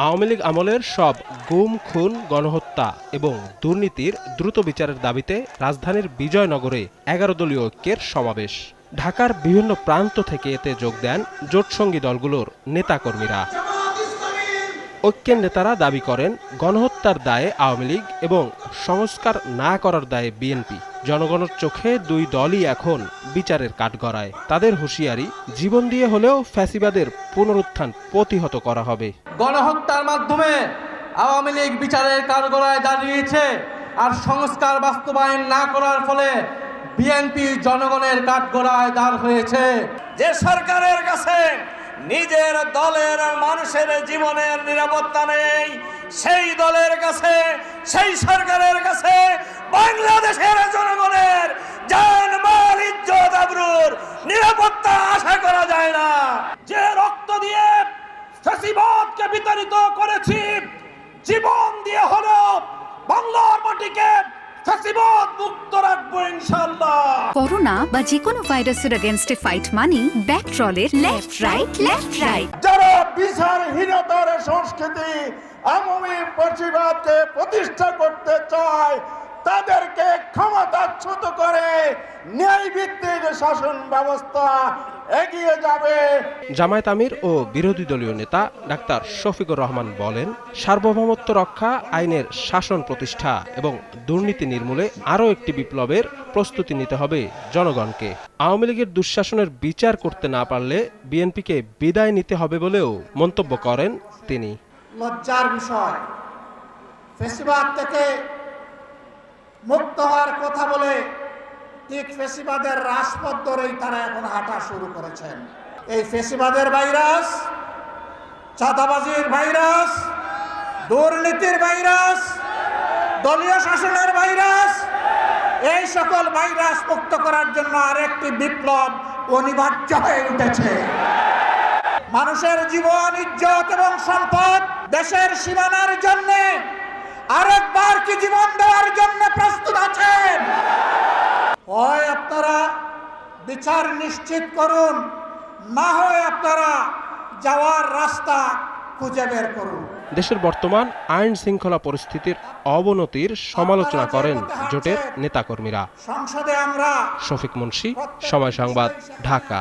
আওয়ামী লীগ আমলের সব গুম, খুন, গণহত্যা এবং দুর্নীতির দ্রুত বিচারের দাবিতে রাজধানীর বিজয়নগরে ১১ দলীয় ঐক্যের সমাবেশ। ঢাকার বিভিন্ন প্রান্ত থেকে এতে যোগ দেন জোটসঙ্গী দলগুলোর নেতাকর্মীরা। ঐক্যের নেতারা দাবি করেন, গণহত্যার দায়ে আওয়ামী লীগ এবং সংস্কার না করার দায়ে বিএনপি। জনগণের চোখে দুই দলই এখন বিচারের কাঠগড়ায়। তাদের হুঁশিয়ারি, জীবন দিয়ে হলেও ফ্যাসিবাদের পুনরুত্থান প্রতিহত করা হবে। গণহত্যার মাধ্যমে আওয়ামী লীগ বিচারের কাঠগড়ায় দাঁড়িয়েছে, আর সংস্কার বাস্তবায়ন না করার ফলে বিএনপি জনগণের কাঠগড়ায় দাঁড় হয়েছে। যে সরকারের কাছে নিজের দলের মানুষের জীবনের নিরাপত্তা নেই, সেই দলের কাছে, সেই সরকারের কাছে বাংলাদেশের জনগণের জান, মাল, ইজ্জত, আবরুর নিরাপত্তা আশা করা যায় না। যে রক্ত দিয়ে ফ্যাসিবাদকে বিতাড়িত করেছি, জীবন দিয়ে হলো বাংলার মাটিকে ফ্যাসিবাদ মুক্ত রাখবো ইনশাআল্লাহ। করোনা বা যে কোনো ভাইরাসের এগেইনস্টে ফাইট মানি ব্যাকট্রলের লেফট রাইট। যারা বিচারহীনতার সংস্কৃতি, আওয়ামী ফ্যাসিবাদকে প্রতিষ্ঠা করতে চায়, তাদেরকে ক্ষমতাচ্যুত করে ন্যায়ভিত্তিক শাসন ব্যবস্থা এগিয়ে যাবে। জামায়াত আমির ও বিরোধী দলীয় নেতা ডাক্তার শফিকুর রহমান বলেন, সার্বভৌমত্ব রক্ষা, আইনের শাসন প্রতিষ্ঠা এবং দুর্নীতি নির্মূলে আরও একটি বিপ্লবের প্রস্তুতি নিতে হবে জনগণকে। আওয়ামী লীগের দুঃশাসনের বিচার করতে না পারলে বিএনপিকে বিদায় নিতে হবে বলেও মন্তব্য করেন তিনি। লজ্জার বিষয়, ফ্যাসিবাদ থেকে মুক্ত হওয়ার কথা বলে ঠিক ফ্যাসিবাদের রাজপথ ধরেই তারা এখন হাঁটা শুরু করেছেন। এই ফ্যাসিবাদের ভাইরাস, চাঁদাবাজির ভাইরাস, দুর্নীতির ভাইরাস, দলীয় শাসনের ভাইরাস, এই সকল ভাইরাস মুক্ত করার জন্য আরেকটি বিপ্লব অনিবার্য হয়ে উঠেছে। মানুষের জীবন, ইজ্জত এবং সম্পদ দেশের সীমানার জন্য আরেকবার কি জীবন দেওয়ার জন্য প্রস্তুত আছেন? হয় আপনারা বিচার নিশ্চিত করুন, না হয় আপনারা যাওয়ার রাস্তা খুঁজে বের করুন। দেশের বর্তমান আইন শৃঙ্খলা পরিস্থিতির অবনতির সমালোচনা করেন জোটের নেতাকর্মীরা। সংসদে আমরা শফিক মুন্সি, সময় সংবাদ, ঢাকা।